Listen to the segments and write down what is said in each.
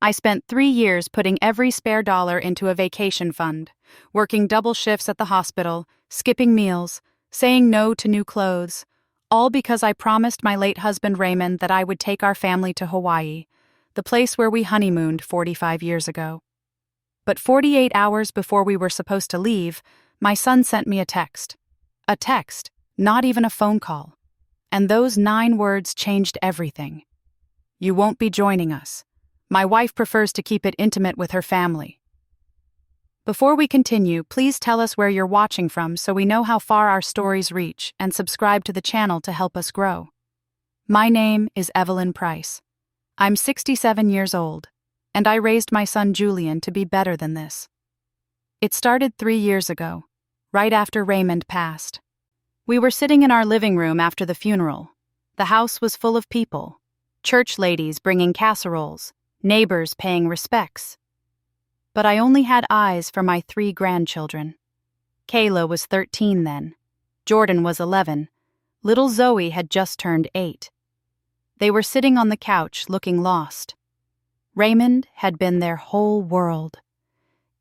I spent 3 years putting every spare dollar into a vacation fund, working double shifts at the hospital, skipping meals, saying no to new clothes, all because I promised my late husband Raymond that I would take our family to Hawaii, the place where we honeymooned 45 years ago. But 48 hours before we were supposed to leave, my son sent me a text. A text, not even a phone call. And those 9 words changed everything. "You won't be joining us. My wife prefers to keep it intimate with her family." Before we continue, please tell us where you're watching from so we know how far our stories reach, and subscribe to the channel to help us grow. My name is Evelyn Price. I'm 67 years old, and I raised my son Julian to be better than this. It started 3 years ago, right after Raymond passed. We were sitting in our living room after the funeral. The house was full of people, church ladies bringing casseroles, neighbors paying respects. But I only had eyes for my 3 grandchildren. Kayla was 13 then. Jordan was 11. Little Zoe had just turned 8. They were sitting on the couch looking lost. Raymond had been their whole world.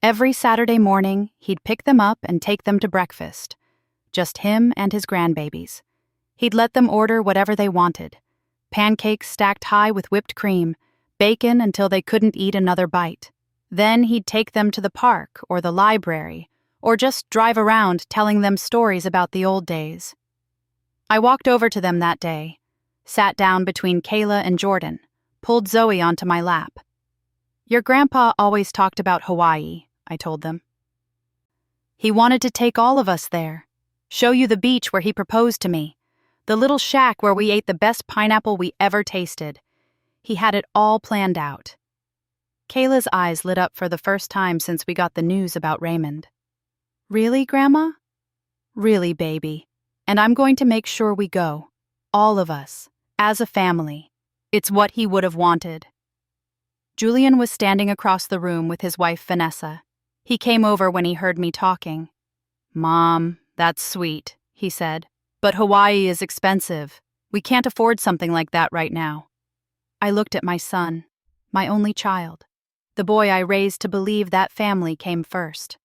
Every Saturday morning, he'd pick them up and take them to breakfast. Just him and his grandbabies. He'd let them order whatever they wanted. Pancakes stacked high with whipped cream, bacon until they couldn't eat another bite. Then he'd take them to the park or the library, or just drive around telling them stories about the old days. I walked over to them that day, sat down between Kayla and Jordan, pulled Zoe onto my lap. "Your grandpa always talked about Hawaii," I told them. "He wanted to take all of us there. Show you the beach where he proposed to me, the little shack where we ate the best pineapple we ever tasted. He had it all planned out." Kayla's eyes lit up for the first time since we got the news about Raymond. "Really, Grandma?" "Really, baby. And I'm going to make sure we go. All of us. As a family. It's what he would have wanted." Julian was standing across the room with his wife Vanessa. He came over when he heard me talking. "Mom, that's sweet," he said. "But Hawaii is expensive. We can't afford something like that right now." I looked at my son, my only child, the boy I raised to believe that family came first.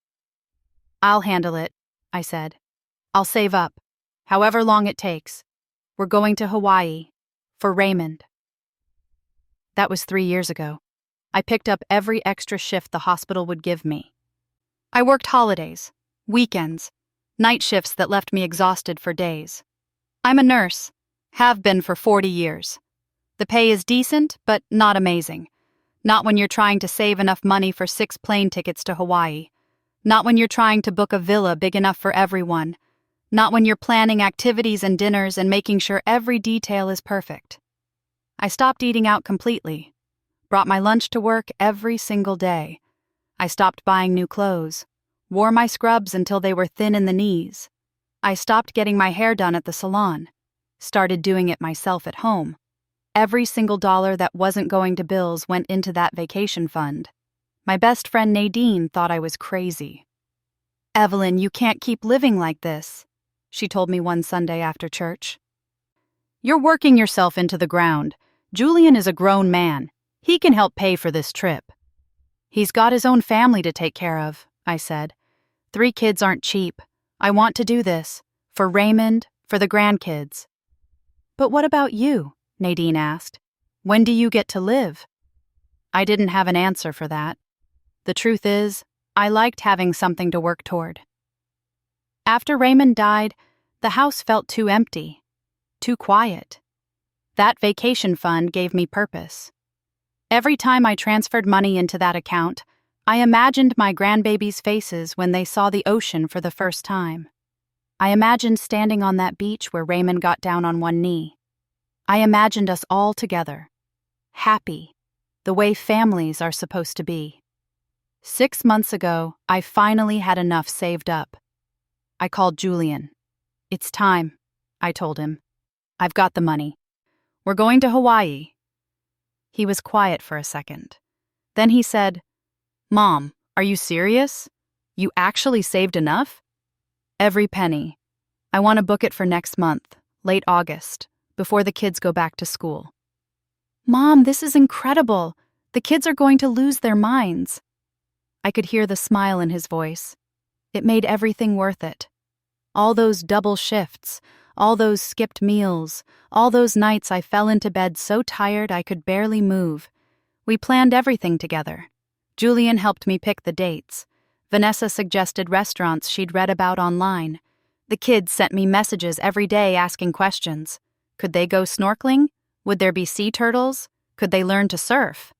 "I'll handle it," I said. "I'll save up, however long it takes. We're going to Hawaii, for Raymond." That was 3 years ago. I picked up every extra shift the hospital would give me. I worked holidays, weekends, night shifts that left me exhausted for days. I'm a nurse, have been for 40 years. The pay is decent, but not amazing. Not when you're trying to save enough money for 6 plane tickets to Hawaii. Not when you're trying to book a villa big enough for everyone. Not when you're planning activities and dinners and making sure every detail is perfect. I stopped eating out completely. Brought my lunch to work every single day. I stopped buying new clothes. Wore my scrubs until they were thin in the knees. I stopped getting my hair done at the salon. Started doing it myself at home. Every single dollar that wasn't going to bills went into that vacation fund. My best friend Nadine thought I was crazy. "Evelyn, you can't keep living like this," she told me one Sunday after church. "You're working yourself into the ground. Julian is a grown man. He can help pay for this trip." "He's got his own family to take care of," I said. 3 kids aren't cheap. I want to do this. For Raymond, for the grandkids." "But what about you?" Nadine asked. "When do you get to live?" I didn't have an answer for that. The truth is, I liked having something to work toward. After Raymond died, the house felt too empty, too quiet. That vacation fund gave me purpose. Every time I transferred money into that account, I imagined my grandbabies' faces when they saw the ocean for the first time. I imagined standing on that beach where Raymond got down on one knee. I imagined us all together, happy, the way families are supposed to be. 6 months ago, I finally had enough saved up. I called Julian. "It's time," I told him. "I've got the money. We're going to Hawaii." He was quiet for a second. Then he said, "Mom, are you serious? You actually saved enough?" "Every penny. I want to book it for next month, late August, before the kids go back to school." "Mom, this is incredible. The kids are going to lose their minds." I could hear the smile in his voice. It made everything worth it. All those double shifts, all those skipped meals, all those nights I fell into bed so tired I could barely move. We planned everything together. Julian helped me pick the dates. Vanessa suggested restaurants she'd read about online. The kids sent me messages every day asking questions. Could they go snorkeling? Would there be sea turtles? Could they learn to surf?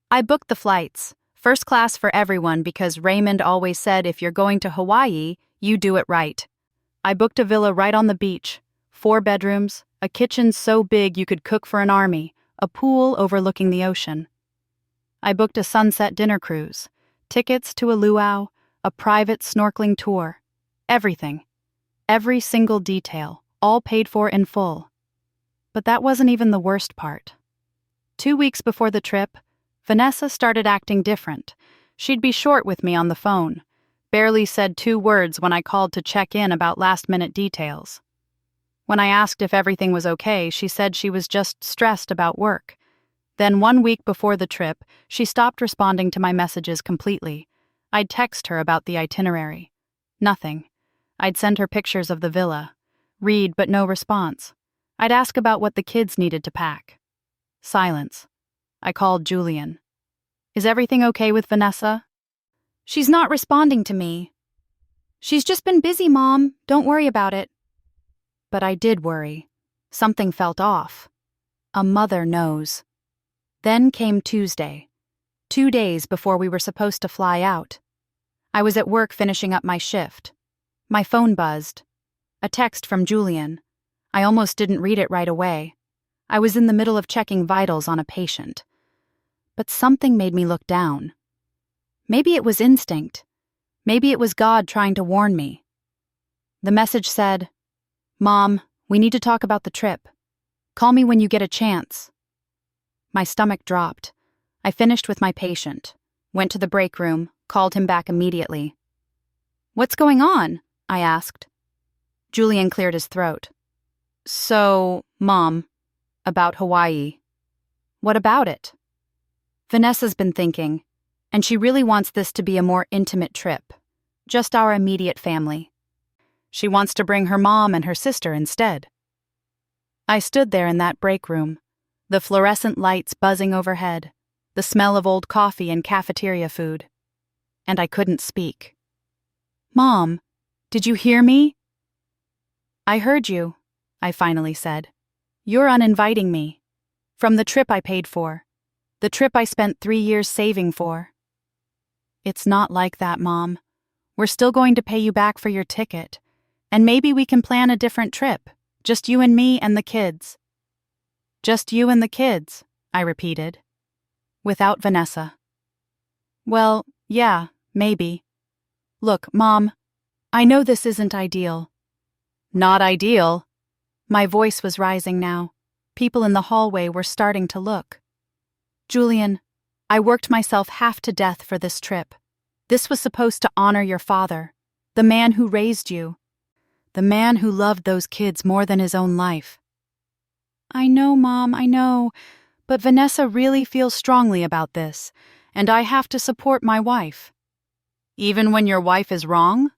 I booked the flights, first class for everyone, because Raymond always said if you're going to Hawaii, you do it right. I booked a villa right on the beach, 4 bedrooms, a kitchen so big you could cook for an army, a pool overlooking the ocean. I booked a sunset dinner cruise, tickets to a luau, a private snorkeling tour. Everything. Every single detail, all paid for in full. But that wasn't even the worst part. 2 weeks before the trip, Vanessa started acting different. She'd be short with me on the phone. Barely said 2 words when I called to check in about last-minute details. When I asked if everything was okay, she said she was just stressed about work. Then 1 week before the trip, she stopped responding to my messages completely. I'd text her about the itinerary. Nothing. I'd send her pictures of the villa. Read, but no response. I'd ask about what the kids needed to pack. Silence. I called Julian. "Is everything okay with Vanessa?" "She's not responding to me." "She's just been busy, Mom. Don't worry about it." But I did worry. Something felt off. A mother knows. Then came Tuesday, 2 days before we were supposed to fly out. I was at work finishing up my shift. My phone buzzed. A text from Julian. I almost didn't read it right away. I was in the middle of checking vitals on a patient. But something made me look down. Maybe it was instinct. Maybe it was God trying to warn me. The message said, "Mom, we need to talk about the trip. Call me when you get a chance." My stomach dropped. I finished with my patient, went to the break room, called him back immediately. "What's going on?" I asked. Julian cleared his throat. "So, Mom, about Hawaii." "What about it?" "Vanessa's been thinking, and she really wants this to be a more intimate trip. Just our immediate family. She wants to bring her mom and her sister instead." I stood there in that break room, the fluorescent lights buzzing overhead, the smell of old coffee and cafeteria food. And I couldn't speak. "Mom, did you hear me?" "I heard you," I finally said. "You're uninviting me. From the trip I paid for. The trip I spent 3 years saving for." "It's not like that, Mom. We're still going to pay you back for your ticket. And maybe we can plan a different trip. Just you and me and the kids." "Just you and the kids," I repeated. "Without Vanessa." "Well, yeah, maybe. Look, Mom, I know this isn't ideal." "Not ideal?" My voice was rising now. People in the hallway were starting to look. "Julian, I worked myself half to death for this trip. This was supposed to honor your father, the man who raised you, the man who loved those kids more than his own life." "I know, Mom, I know, but Vanessa really feels strongly about this, and I have to support my wife." "Even when your wife is wrong?"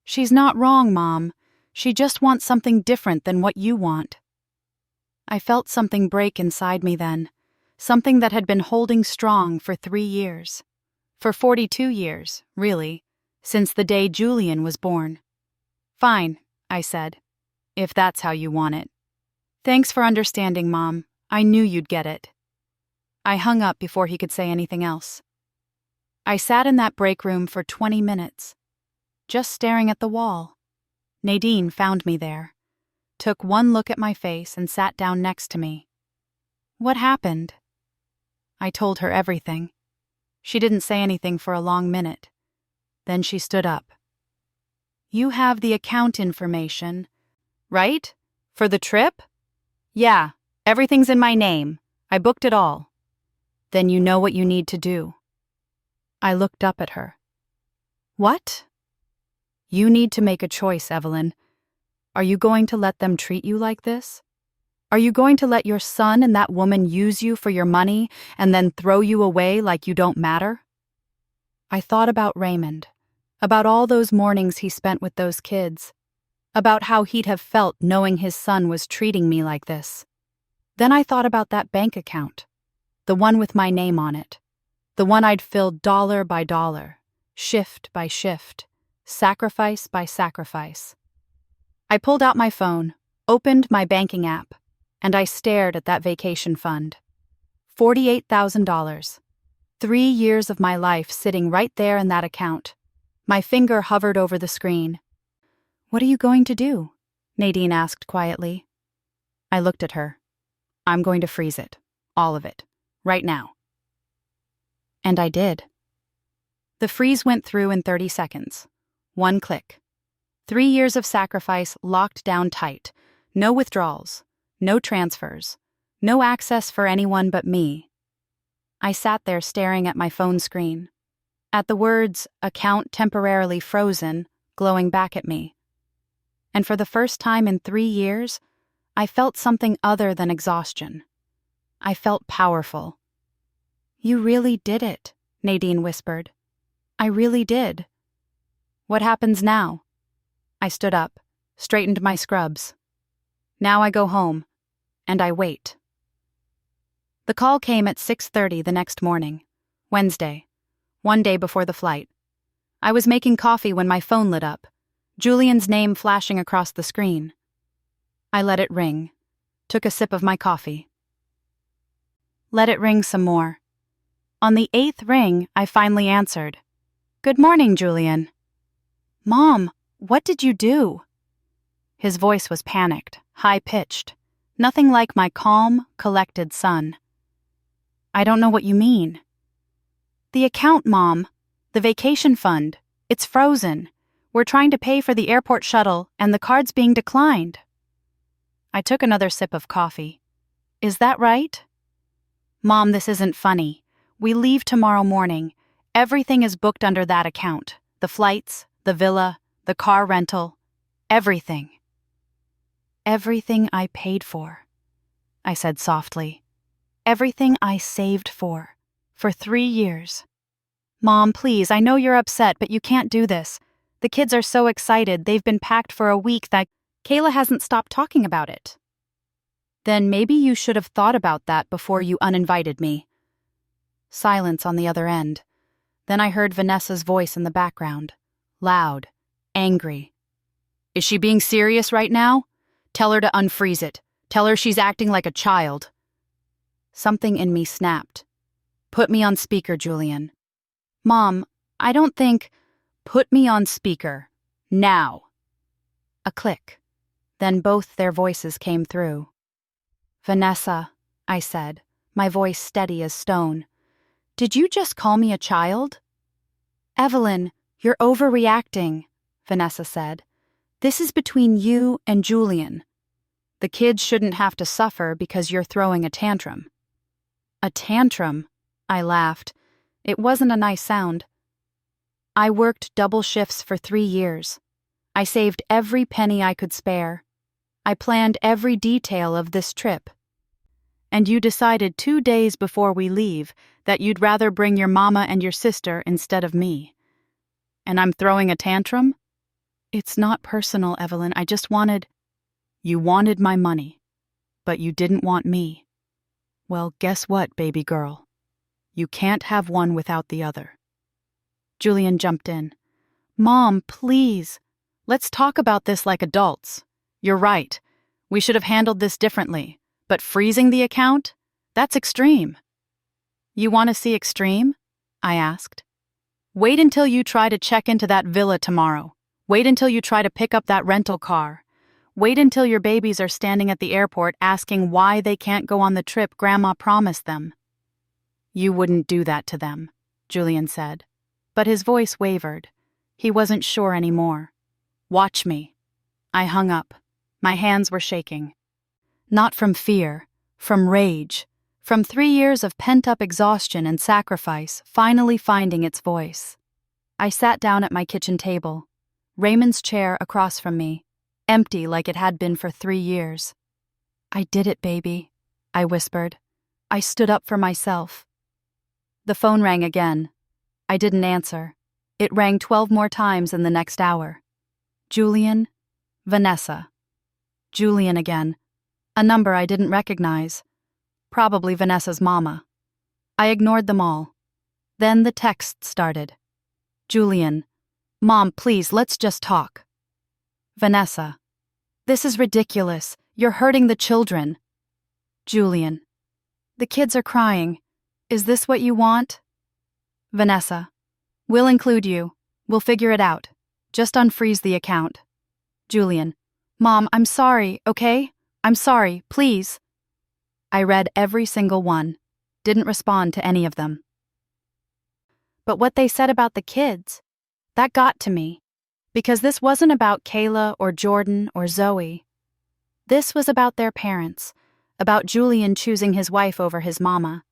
"She's not wrong, Mom. She just wants something different than what you want." I felt something break inside me then, something that had been holding strong for 3 years. For 42 years, really, since the day Julian was born. "Fine," I said, "if that's how you want it. Thanks for understanding, Mom. I knew you'd get it." I hung up before he could say anything else. I sat in that break room for 20 minutes, just staring at the wall. Nadine found me there, took one look at my face and sat down next to me. "What happened?" I told her everything. She didn't say anything for a long minute. Then she stood up. "You have the account information, right? For the trip?" "Yeah, everything's in my name. I booked it all." "Then you know what you need to do." I looked up at her. "What?" "You need to make a choice, Evelyn. Are you going to let them treat you like this? Are you going to let your son and that woman use you for your money and then throw you away like you don't matter? I thought about Raymond, about all those mornings he spent with those kids, about how he'd have felt knowing his son was treating me like this. Then I thought about that bank account, the one with my name on it, the one I'd filled dollar by dollar, shift by shift, sacrifice by sacrifice. I pulled out my phone, opened my banking app, and I stared at that vacation fund. $48,000. 3 years of my life sitting right there in that account. My finger hovered over the screen. "What are you going to do?" Nadine asked quietly. I looked at her. "I'm going to freeze it. All of it. Right now." And I did. The freeze went through in 30 seconds. One click. 3 years of sacrifice locked down tight. No withdrawals. No transfers. No access for anyone but me. I sat there staring at my phone screen, at the words, "account temporarily frozen," glowing back at me. And for the first time in 3 years, I felt something other than exhaustion. I felt powerful. "You really did it," Nadine whispered. "I really did. What happens now?" I stood up, straightened my scrubs. Now I go home, and I wait. The call came at 6:30 the next morning, Wednesday, one day before the flight. I was making coffee when my phone lit up, Julian's name flashing across the screen. I let it ring, took a sip of my coffee. Let it ring some more. On the 8th ring, I finally answered. "Good morning, Julian." "Mom, what did you do?" His voice was panicked, high-pitched, nothing like my calm, collected son. "I don't know what you mean." "The account, Mom. The vacation fund. It's frozen. We're trying to pay for the airport shuttle, and the card's being declined." I took another sip of coffee. "Is that right?" "Mom, this isn't funny. We leave tomorrow morning. Everything is booked under that account. The flights, the villa, the car rental. Everything." "Everything I paid for," I said softly. "Everything I saved for 3 years. Mom, please, I know you're upset, but you can't do this. The kids are so excited, they've been packed for a week that Kayla hasn't stopped talking about it." "Then maybe you should have thought about that before you uninvited me." Silence on the other end. Then I heard Vanessa's voice in the background, loud, angry. "Is she being serious right now? Tell her to unfreeze it. Tell her she's acting like a child." Something in me snapped. "Put me on speaker, Julian." "Mom, I don't think—" "Put me on speaker. Now." A click. Then both their voices came through. "Vanessa," I said, my voice steady as stone. "Did you just call me a child?" "Evelyn, you're overreacting," Vanessa said. "This is between you and Julian. The kids shouldn't have to suffer because you're throwing a tantrum." "A tantrum?" I laughed. It wasn't a nice sound. "I worked double shifts for 3 years. I saved every penny I could spare. I planned every detail of this trip. And you decided 2 days before we leave that you'd rather bring your mama and your sister instead of me. And I'm throwing a tantrum? It's not personal, Evelyn. I just wanted—" "You wanted my money, but you didn't want me. Well, guess what, baby girl? You can't have one without the other." Julian jumped in. "Mom, please. Let's talk about this like adults. You're right. We should have handled this differently. But freezing the account? That's extreme." "You want to see extreme?" I asked. "Wait until you try to check into that villa tomorrow. Wait until you try to pick up that rental car. Wait until your babies are standing at the airport asking why they can't go on the trip Grandma promised them." "You wouldn't do that to them," Julian said. But his voice wavered. He wasn't sure anymore. "Watch me." I hung up. My hands were shaking. Not from fear, from rage, from 3 years of pent-up exhaustion and sacrifice finally finding its voice. I sat down at my kitchen table, Raymond's chair across from me, empty like it had been for 3 years. I did it, baby, I whispered. I stood up for myself. The phone rang again. I didn't answer. It rang 12 more times in the next hour. Julian, Vanessa. Julian again. A number I didn't recognize. Probably Vanessa's mama. I ignored them all. Then the text started. Julian, Mom, please, let's just talk. Vanessa, this is ridiculous. You're hurting the children. Julian, the kids are crying. Is this what you want? Vanessa, we'll include you. We'll figure it out. Just unfreeze the account. Julian, Mom, I'm sorry, okay? I'm sorry, please. I read every single one. Didn't respond to any of them. But what they said about the kids, that got to me. Because this wasn't about Kayla or Jordan or Zoe. This was about their parents, about Julian choosing his wife over his mama,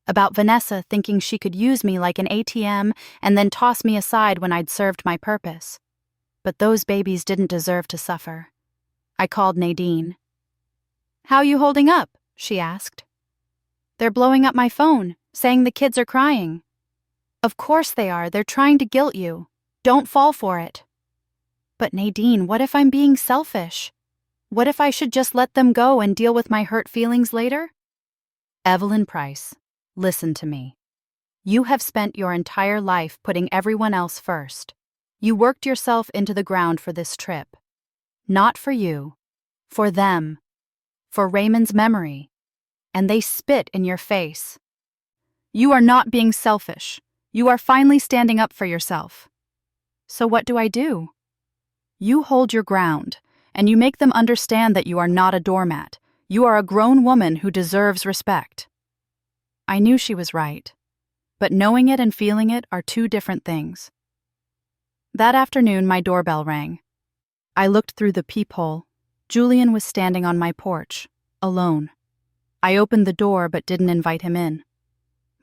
about Vanessa thinking she could use me like an ATM and then toss me aside when I'd served my purpose. But those babies didn't deserve to suffer. I called Nadine. How you holding up? She asked. They're blowing up my phone, saying the kids are crying. Of course they are. They're trying to guilt you. Don't fall for it. But Nadine, what if I'm being selfish? What if I should just let them go and deal with my hurt feelings later? Evelyn Price, listen to me. You have spent your entire life putting everyone else first. You worked yourself into the ground for this trip. Not for you. For them. For Raymond's memory. And they spit in your face. You are not being selfish. You are finally standing up for yourself. So what do? You hold your ground, and you make them understand that you are not a doormat. You are a grown woman who deserves respect. I knew she was right, but knowing it and feeling it are two different things. That afternoon, my doorbell rang. I looked through the peephole. Julian was standing on my porch, alone. I opened the door but didn't invite him in.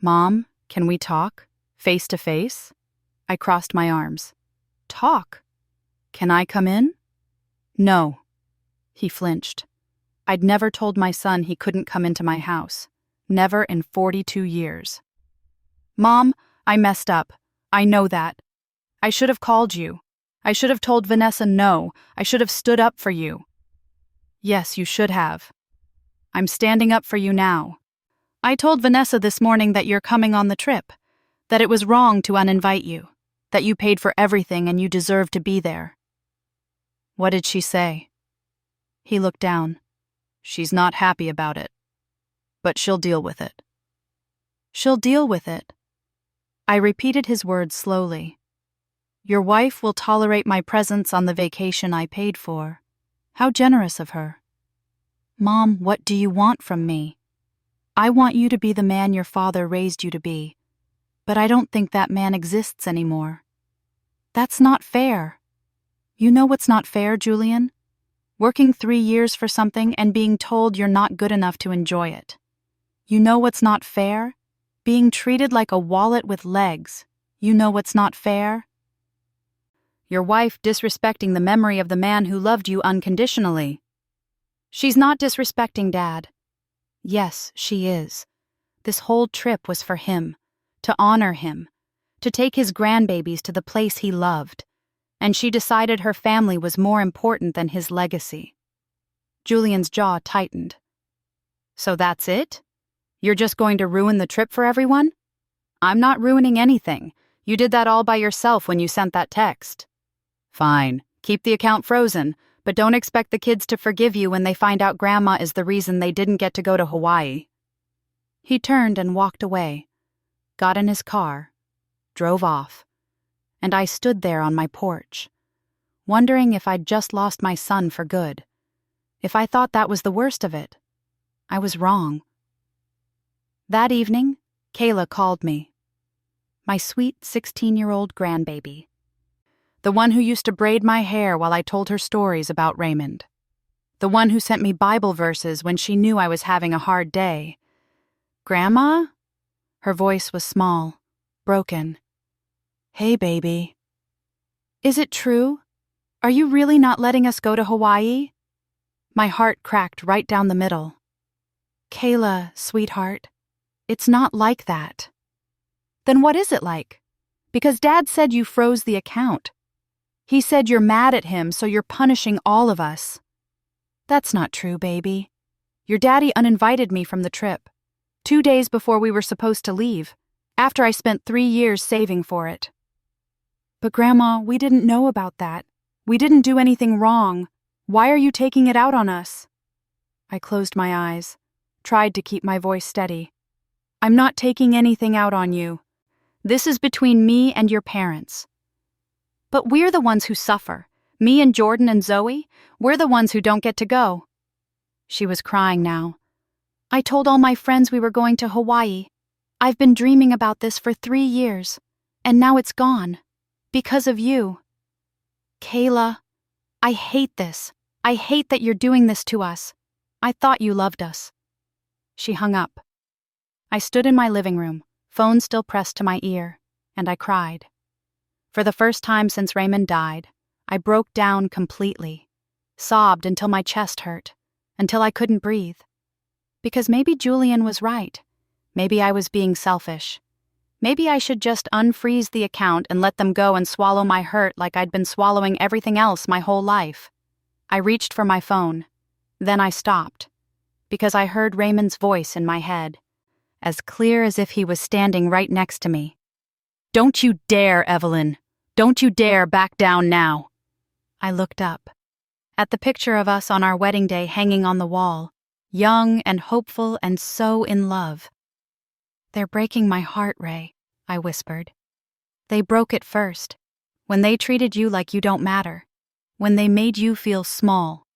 Mom, can we talk? Face to face? I crossed my arms. Talk? Can I come in? No. He flinched. I'd never told my son he couldn't come into my house. Never in 42 years. Mom, I messed up. I know that. I should have called you. I should have told Vanessa no. I should have stood up for you. Yes, you should have. I'm standing up for you now. I told Vanessa this morning that you're coming on the trip, that it was wrong to uninvite you, that you paid for everything and you deserve to be there. What did she say? He looked down. She's not happy about it. But she'll deal with it. She'll deal with it. I repeated his words slowly. Your wife will tolerate my presence on the vacation I paid for. How generous of her. Mom, what do you want from me? I want you to be the man your father raised you to be. But I don't think that man exists anymore. That's not fair. You know what's not fair, Julian? Working 3 years for something and being told you're not good enough to enjoy it. You know what's not fair? Being treated like a wallet with legs. You know what's not fair? Your wife disrespecting the memory of the man who loved you unconditionally. She's not disrespecting Dad. Yes, she is. This whole trip was for him, to honor him, to take his grandbabies to the place he loved, and she decided her family was more important than his legacy. Julian's jaw tightened. So that's it? You're just going to ruin the trip for everyone? I'm not ruining anything. You did that all by yourself when you sent that text. Fine, keep the account frozen, but don't expect the kids to forgive you when they find out Grandma is the reason they didn't get to go to Hawaii. He turned and walked away, got in his car, drove off, and I stood there on my porch, wondering if I'd just lost my son for good. If I thought that was the worst of it, I was wrong. That evening, Kayla called me. My sweet 16-year-old grandbaby. The one who used to braid my hair while I told her stories about Raymond. The one who sent me Bible verses when she knew I was having a hard day. Grandma? Her voice was small, broken. Hey, baby. Is it true? Are you really not letting us go to Hawaii? My heart cracked right down the middle. Kayla, sweetheart, it's not like that. Then what is it like? Because Dad said you froze the account. He said you're mad at him, so you're punishing all of us. That's not true, baby. Your daddy uninvited me from the trip, 2 days before we were supposed to leave, after I spent 3 years saving for it. But Grandma, we didn't know about that. We didn't do anything wrong. Why are you taking it out on us? I closed my eyes, tried to keep my voice steady. I'm not taking anything out on you. This is between me and your parents. But we're the ones who suffer. Me and Jordan and Zoe, we're the ones who don't get to go. She was crying now. I told all my friends we were going to Hawaii. I've been dreaming about this for 3 years, and now it's gone. Because of you. Kayla, I hate this. I hate that you're doing this to us. I thought you loved us. She hung up. I stood in my living room, phone still pressed to my ear, and I cried. For the first time since Raymond died, I broke down completely, sobbed until my chest hurt, until I couldn't breathe. Because maybe Julian was right. Maybe I was being selfish. Maybe I should just unfreeze the account and let them go and swallow my hurt like I'd been swallowing everything else my whole life. I reached for my phone. Then I stopped, because I heard Raymond's voice in my head, as clear as if he was standing right next to me. Don't you dare, Evelyn. Don't you dare back down now. I looked up, at the picture of us on our wedding day hanging on the wall, young and hopeful and so in love. They're breaking my heart, Ray, I whispered. They broke it first, when they treated you like you don't matter, when they made you feel small.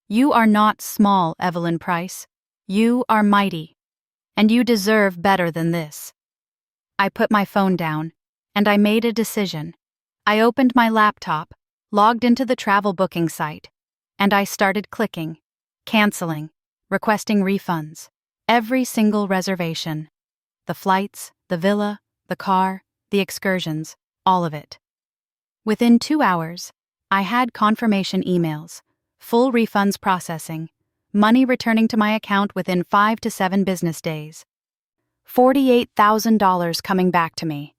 You are not small, Evelyn Price. You are mighty, and you deserve better than this. I put my phone down, and I made a decision. I opened my laptop, logged into the travel booking site, and I started clicking, canceling, requesting refunds, every single reservation. The flights, the villa, the car, the excursions, all of it. Within 2 hours, I had confirmation emails, full refunds processing, money returning to my account within 5 to 7 business days. $48,000 coming back to me,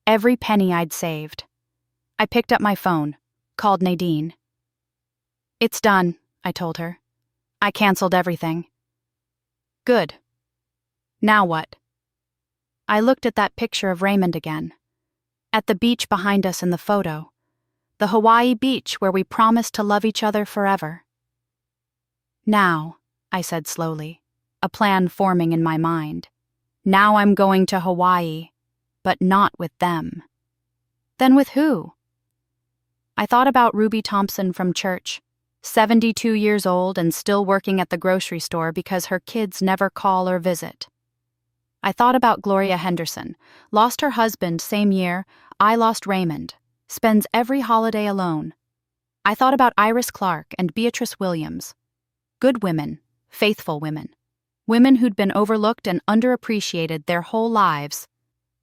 every penny I'd saved. I picked up my phone, called Nadine. It's done, I told her. I canceled everything. Good. Now what? I looked at that picture of Raymond again. At the beach behind us in the photo. The Hawaii beach where we promised to love each other forever. Now, I said slowly, a plan forming in my mind. Now I'm going to Hawaii, but not with them. Then with who? I thought about Ruby Thompson from church, 72 years old and still working at the grocery store because her kids never call or visit. I thought about Gloria Henderson, lost her husband same year I lost Raymond, spends every holiday alone. I thought about Iris Clark and Beatrice Williams. Good women, faithful women. Women who'd been overlooked and underappreciated their whole lives.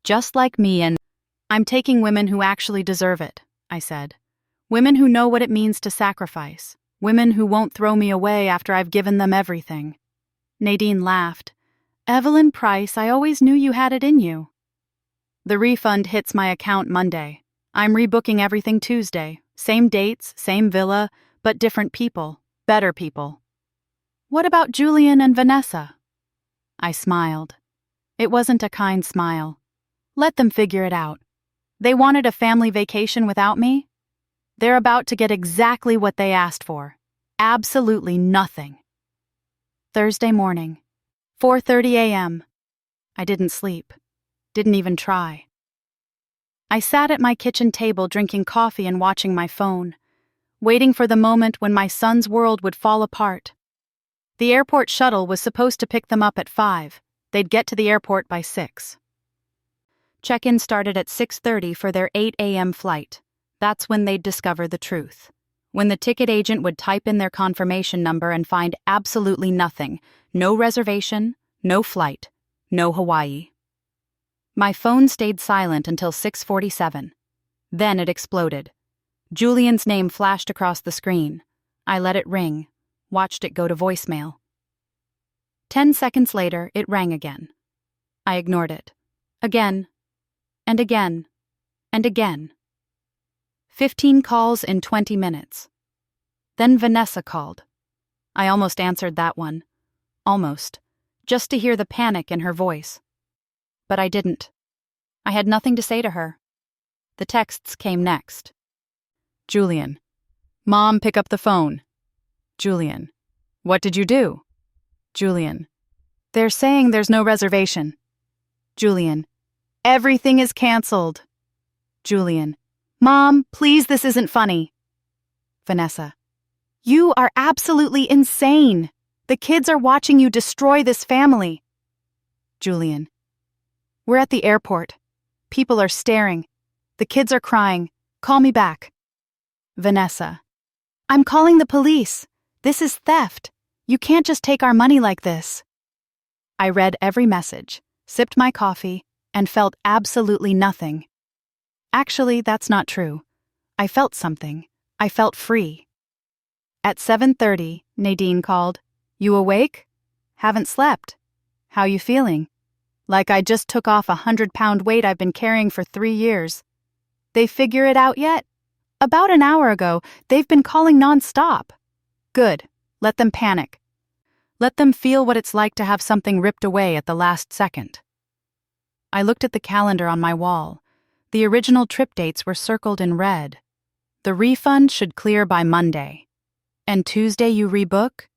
Just like me, and I'm taking women who actually deserve it, I said. Women who know what it means to sacrifice. Women who won't throw me away after I've given them everything. Nadine laughed. Evelyn Price, I always knew you had it in you. The refund hits my account Monday. I'm rebooking everything Tuesday. Same dates, same villa, but different people, better people. What about Julian and Vanessa? I smiled. It wasn't a kind smile. Let them figure it out. They wanted a family vacation without me. They're about to get exactly what they asked for. Absolutely nothing. Thursday morning. 4:30 a.m. I didn't sleep. Didn't even try. I sat at my kitchen table drinking coffee and watching my phone, waiting for the moment when my son's world would fall apart. The airport shuttle was supposed to pick them up at 5. They'd get to the airport by 6. Check-in started at 6:30 for their 8 a.m. flight. That's when they'd discover the truth. When the ticket agent would type in their confirmation number and find absolutely nothing. No reservation, no flight, no Hawaii. My phone stayed silent until 6:47. Then it exploded. Julian's name flashed across the screen. I let it ring. watched it go to voicemail. 10 seconds later, it rang again. I ignored it. Again, and again, and again. 15 calls in 20 minutes. Then Vanessa called. I almost answered that one. Almost. Just to hear the panic in her voice. But I didn't. I had nothing to say to her. The texts came next. Julian. Mom, pick up the phone. Julian. What did you do? Julian. They're saying there's no reservation. Julian. Everything is canceled. Julian. Mom, please, this isn't funny. Vanessa. You are absolutely insane. The kids are watching you destroy this family. Julian. We're at the airport. People are staring. The kids are crying. Call me back. Vanessa. I'm calling the police. This is theft. You can't just take our money like this. I read every message, sipped my coffee, and felt absolutely nothing. Actually, that's not true. I felt something. I felt free. At 7:30, Nadine called. You awake? Haven't slept. How you feeling? Like I just took off a 100-pound weight I've been carrying for 3 years. They figure it out yet? About an hour ago, they've been calling nonstop. Good. Let them panic. Let them feel what it's like to have something ripped away at the last second. I looked at the calendar on my wall. The original trip dates were circled in red. The refund should clear by Monday. And Tuesday you rebook?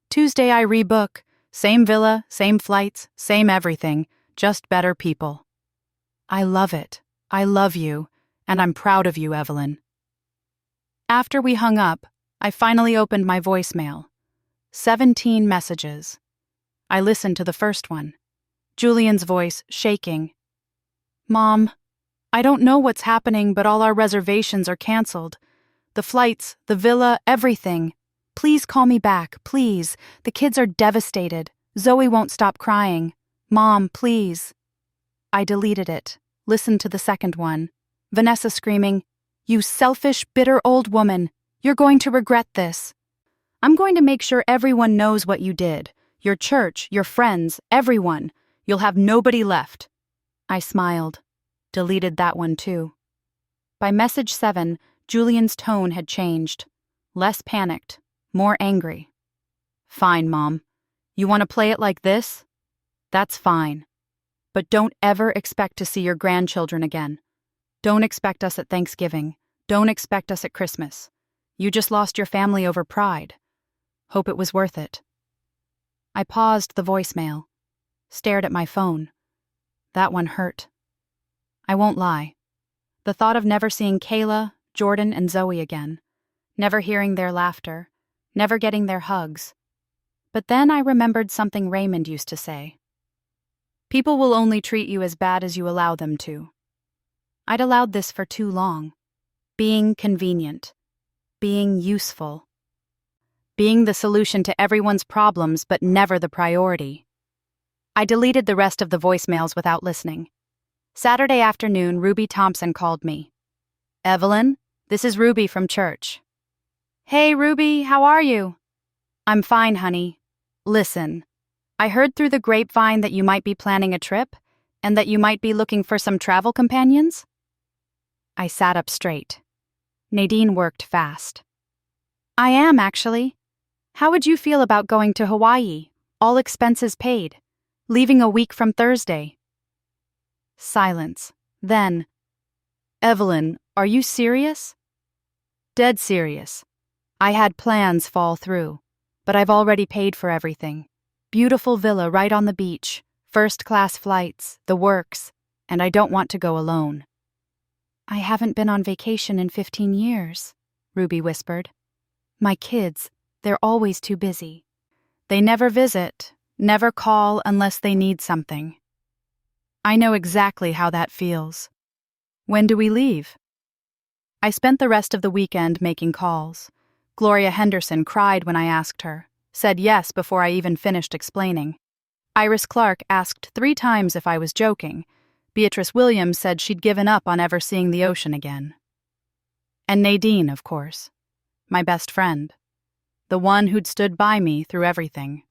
Tuesday I rebook. Same villa, same flights, same everything, just better people. I love it. I love you, and I'm proud of you, Evelyn. After we hung up, I finally opened my voicemail. 17 messages. I listened to the first one. Julian's voice shaking. Mom, I don't know what's happening, but all our reservations are canceled. The flights, the villa, everything. Please call me back, please. The kids are devastated. Zoe won't stop crying. Mom, please. I deleted it. Listened to the second one. Vanessa screaming, You selfish, bitter old woman. You're going to regret this. I'm going to make sure everyone knows what you did. Your church, your friends, everyone. You'll have nobody left. I smiled. Deleted that one too. By message 7, Julian's tone had changed. Less panicked. More angry. Fine, Mom. You want to play it like this? That's fine. But don't ever expect to see your grandchildren again. Don't expect us at Thanksgiving. Don't expect us at Christmas. You just lost your family over pride. Hope it was worth it. I paused the voicemail. Stared at my phone. That one hurt. I won't lie. The thought of never seeing Kayla, Jordan, and Zoe again. Never hearing their laughter. Never getting their hugs. But then I remembered something Raymond used to say. People will only treat you as bad as you allow them to. I'd allowed this for too long. Being convenient. Being useful. Being the solution to everyone's problems but never the priority. I deleted the rest of the voicemails without listening. Saturday afternoon, Ruby Thompson called me. Evelyn, this is Ruby from church. Hey, Ruby, how are you? I'm fine, honey. Listen, I heard through the grapevine that you might be planning a trip and that you might be looking for some travel companions. I sat up straight. Nadine worked fast. I am, actually. How would you feel about going to Hawaii, all expenses paid, leaving a week from Thursday? Silence. Then, Evelyn, are you serious? Dead serious. I had plans fall through, but I've already paid for everything. Beautiful villa right on the beach, first-class flights, the works, and I don't want to go alone. I haven't been on vacation in 15 years, Ruby whispered. My kids, they're always too busy. They never visit, never call unless they need something. I know exactly how that feels. When do we leave? I spent the rest of the weekend making calls. Gloria Henderson cried when I asked her, said yes before I even finished explaining. Iris Clark asked 3 times if I was joking. Beatrice Williams said she'd given up on ever seeing the ocean again. And Nadine, of course. My best friend. the one who'd stood by me through everything.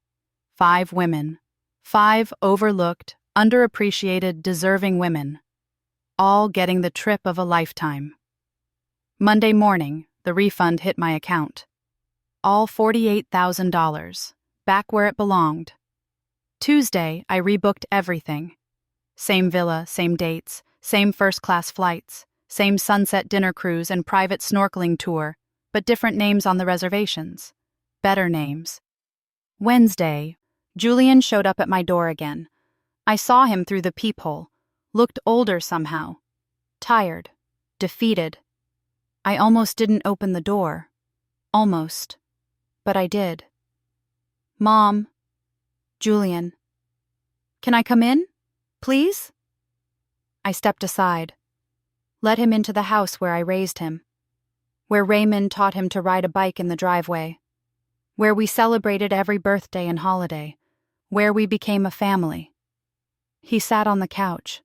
5 women. 5 overlooked, underappreciated, deserving women. All getting the trip of a lifetime. Monday morning, the refund hit my account. All $48,000, back where it belonged. Tuesday, I rebooked everything. Same villa, same dates, same first-class flights, same sunset dinner cruise and private snorkeling tour, but different names on the reservations. Better names. Wednesday, Julian showed up at my door again. I saw him through the peephole, looked older somehow. Tired, defeated. I almost didn't open the door. Almost. But I did. Mom. Julian. Can I come in? Please? I stepped aside. Let him into the house where I raised him. Where Raymond taught him to ride a bike in the driveway. Where we celebrated every birthday and holiday. Where we became a family. He sat on the couch.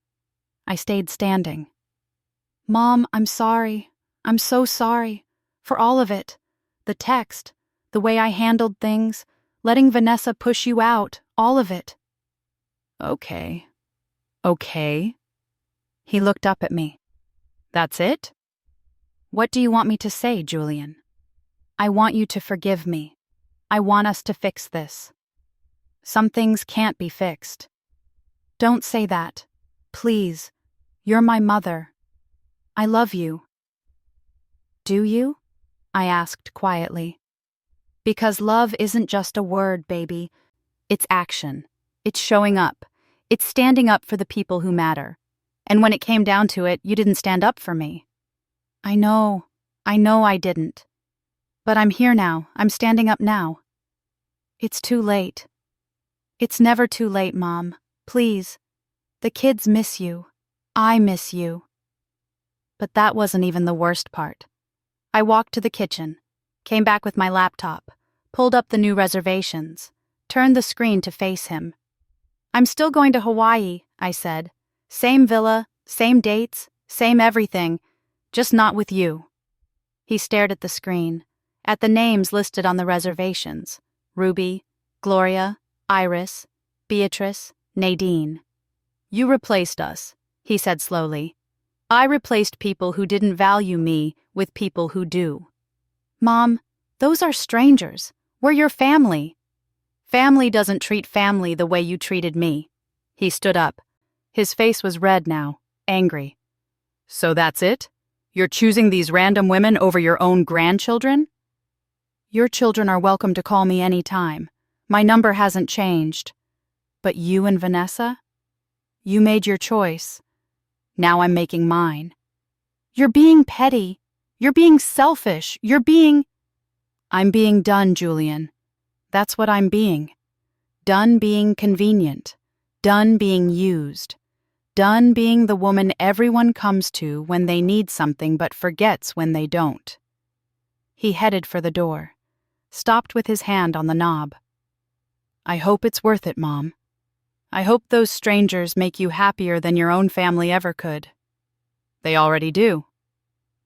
I stayed standing. Mom, I'm sorry. I'm so sorry. For all of it. The text. The way I handled things. Letting Vanessa push you out. All of it. Okay. Okay. He looked up at me. That's it? What do you want me to say, Julian? I want you to forgive me. I want us to fix this. Some things can't be fixed. Don't say that. Please. You're my mother. I love you. Do you? I asked quietly. Because love isn't just a word, baby. It's action. It's showing up. It's standing up for the people who matter. And when it came down to it, you didn't stand up for me. I know I didn't. But I'm here now. I'm standing up now. It's too late. It's never too late, Mom. Please. The kids miss you. I miss you. But that wasn't even the worst part. I walked to the kitchen, came back with my laptop, pulled up the new reservations, turned the screen to face him. I'm still going to Hawaii, I said. Same villa, same dates, same everything, just not with you. He stared at the screen, at the names listed on the reservations. Ruby, Gloria, Iris, Beatrice, Nadine. You replaced us, he said slowly. I replaced people who didn't value me with people who do. Mom, those are strangers. We're your family. Family doesn't treat family the way you treated me. He stood up. His face was red now, angry. So that's it? You're choosing these random women over your own grandchildren? Your children are welcome to call me any time. My number hasn't changed. But you and Vanessa? You made your choice. Now I'm making mine. You're being petty. You're being selfish. I'm being done, Julian. That's what I'm being. Done being convenient. Done being used. Done being the woman everyone comes to when they need something but forgets when they don't. He headed for the door, stopped with his hand on the knob. I hope it's worth it, Mom. I hope those strangers make you happier than your own family ever could. They already do.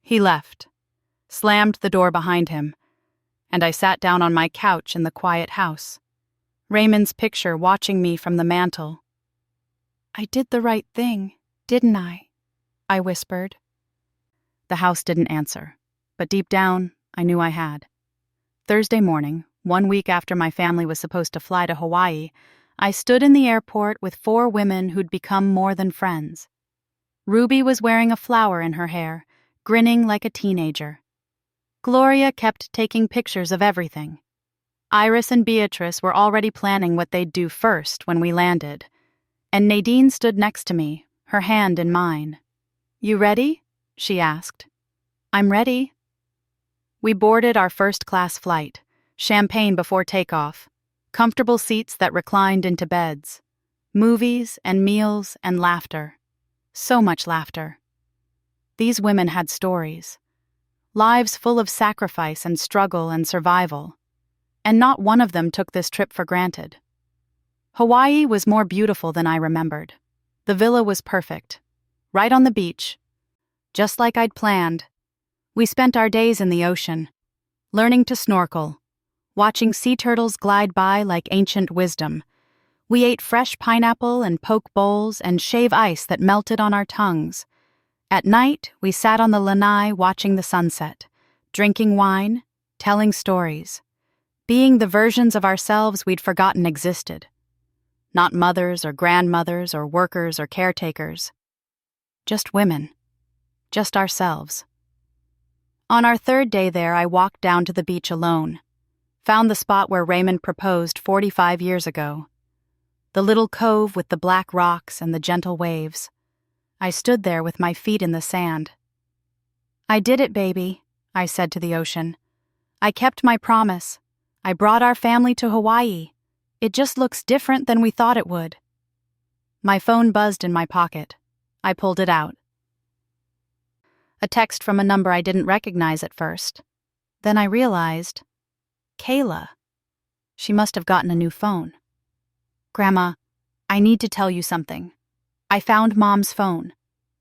He left, slammed the door behind him, and I sat down on my couch in the quiet house, Raymond's picture watching me from the mantel. I did the right thing, didn't I? I whispered. The house didn't answer, but deep down, I knew I had. Thursday morning, 1 week after my family was supposed to fly to Hawaii, I stood in the airport with 4 women who'd become more than friends. Ruby was wearing a flower in her hair, grinning like a teenager. Gloria kept taking pictures of everything. Iris and Beatrice were already planning what they'd do first when we landed, and Nadine stood next to me, her hand in mine. You ready? She asked. I'm ready. We boarded our first-class flight, champagne before takeoff, comfortable seats that reclined into beds, movies and meals and laughter. So much laughter. These women had stories, lives full of sacrifice and struggle and survival, and not one of them took this trip for granted. Hawaii was more beautiful than I remembered. The villa was perfect, right on the beach, just like I'd planned. We spent our days in the ocean, learning to snorkel, watching sea turtles glide by like ancient wisdom. We ate fresh pineapple and poke bowls and shave ice that melted on our tongues. At night, we sat on the lanai watching the sunset, drinking wine, telling stories, being the versions of ourselves we'd forgotten existed. Not mothers or grandmothers or workers or caretakers. Just women. Just ourselves. On our third day there, I walked down to the beach alone. Found the spot where Raymond proposed 45 years ago. The little cove with the black rocks and the gentle waves. I stood there with my feet in the sand. "I did it, baby," I said to the ocean. "I kept my promise. I brought our family to Hawaii. It just looks different than we thought it would." My phone buzzed in my pocket. I pulled it out. A text from a number I didn't recognize at first. Then I realized, Kayla. She must have gotten a new phone. "Grandma, I need to tell you something. I found Mom's phone.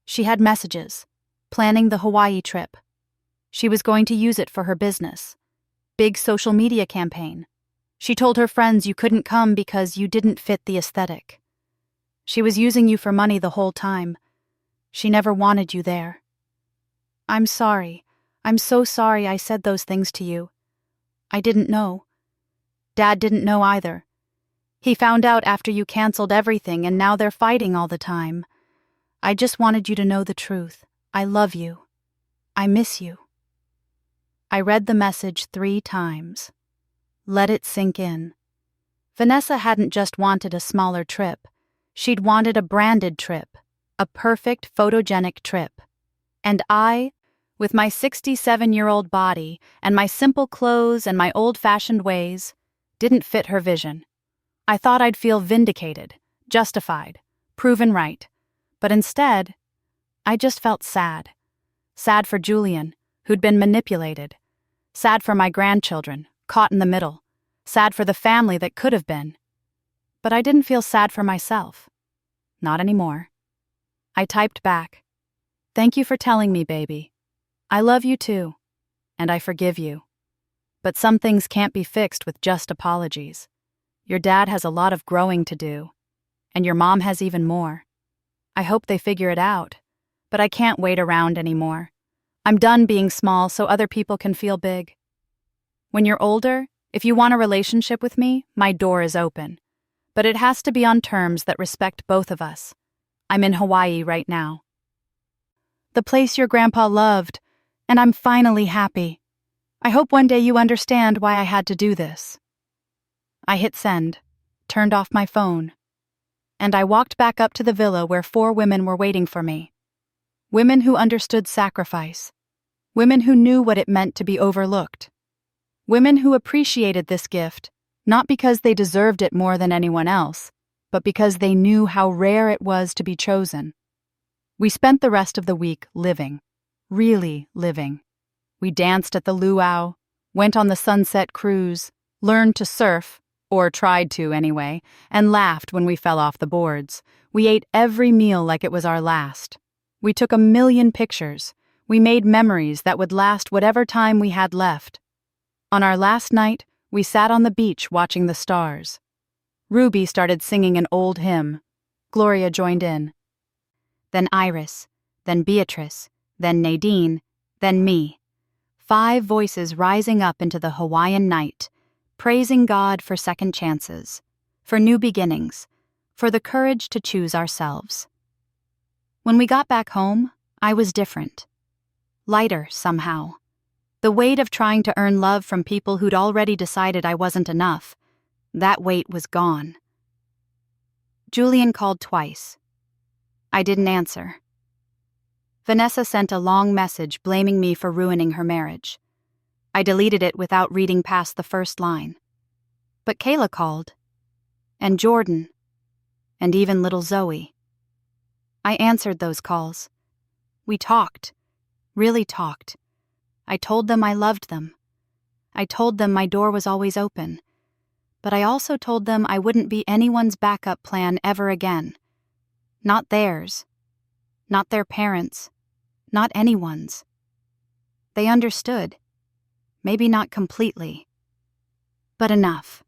She had messages, planning the Hawaii trip. She was going to use it for her business. Big social media campaign. She told her friends you couldn't come because you didn't fit the aesthetic. She was using you for money the whole time. She never wanted you there. I'm sorry. I'm so sorry I said those things to you. I didn't know. Dad didn't know either. He found out after you canceled everything and now they're fighting all the time. I just wanted you to know the truth. I love you. I miss you." I read the message 3 times. Let it sink in. Vanessa hadn't just wanted a smaller trip. She'd wanted a branded trip. A perfect photogenic trip. And I, with my 67-year-old body and my simple clothes and my old-fashioned ways, didn't fit her vision. I thought I'd feel vindicated, justified, proven right. But instead, I just felt sad. Sad for Julian, who'd been manipulated. Sad for my grandchildren, caught in the middle. Sad for the family that could have been. But I didn't feel sad for myself. Not anymore. I typed back, "Thank you for telling me, baby. I love you too, and I forgive you. But some things can't be fixed with just apologies. Your dad has a lot of growing to do, and your mom has even more. I hope they figure it out, but I can't wait around anymore. I'm done being small so other people can feel big. When you're older, if you want a relationship with me, my door is open. But it has to be on terms that respect both of us. I'm in Hawaii right now. The place your grandpa loved, and I'm finally happy. I hope one day you understand why I had to do this." I hit send, turned off my phone, and I walked back up to the villa where 4 women were waiting for me. Women who understood sacrifice. Women who knew what it meant to be overlooked. Women who appreciated this gift, not because they deserved it more than anyone else, but because they knew how rare it was to be chosen. We spent the rest of the week living, really living. We danced at the luau, went on the sunset cruise, learned to surf, or tried to anyway, and laughed when we fell off the boards. We ate every meal like it was our last. We took 1,000,000 pictures. We made memories that would last whatever time we had left. On our last night, we sat on the beach watching the stars. Ruby started singing an old hymn. Gloria joined in. Then Iris, then Beatrice, then Nadine, then me. 5 voices rising up into the Hawaiian night, praising God for second chances, for new beginnings, for the courage to choose ourselves. When we got back home, I was different. Lighter, somehow. The weight of trying to earn love from people who'd already decided I wasn't enough, that weight was gone. Julian called twice. I didn't answer. Vanessa sent a long message blaming me for ruining her marriage. I deleted it without reading past the first line. But Kayla called. And Jordan. And even little Zoe. I answered those calls. We talked. Really talked. I told them I loved them. I told them my door was always open. But I also told them I wouldn't be anyone's backup plan ever again. Not theirs. Not their parents. Not anyone's. They understood. Maybe not completely. But enough.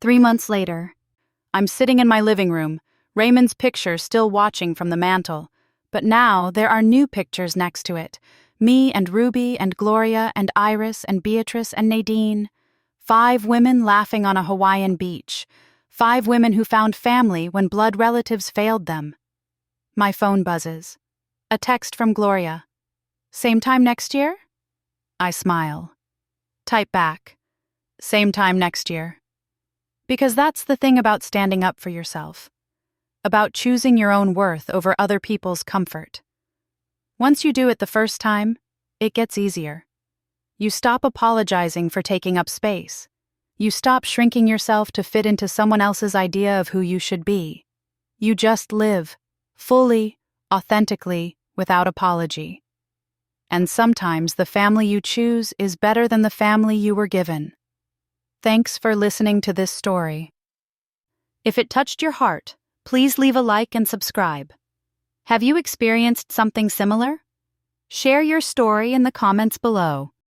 3 months later, I'm sitting in my living room, Raymond's picture still watching from the mantel, but now there are new pictures next to it. Me and Ruby and Gloria and Iris and Beatrice and Nadine. 5 women laughing on a Hawaiian beach. 5 women who found family when blood relatives failed them. My phone buzzes. A text from Gloria. Same time next year? I smile. Type back. Same time next year. Because that's the thing about standing up for yourself. About choosing your own worth over other people's comfort. Once you do it the first time, it gets easier. You stop apologizing for taking up space. You stop shrinking yourself to fit into someone else's idea of who you should be. You just live, fully, authentically, without apology. And sometimes the family you choose is better than the family you were given. Thanks for listening to this story. If it touched your heart, please leave a like and subscribe. Have you experienced something similar? Share your story in the comments below.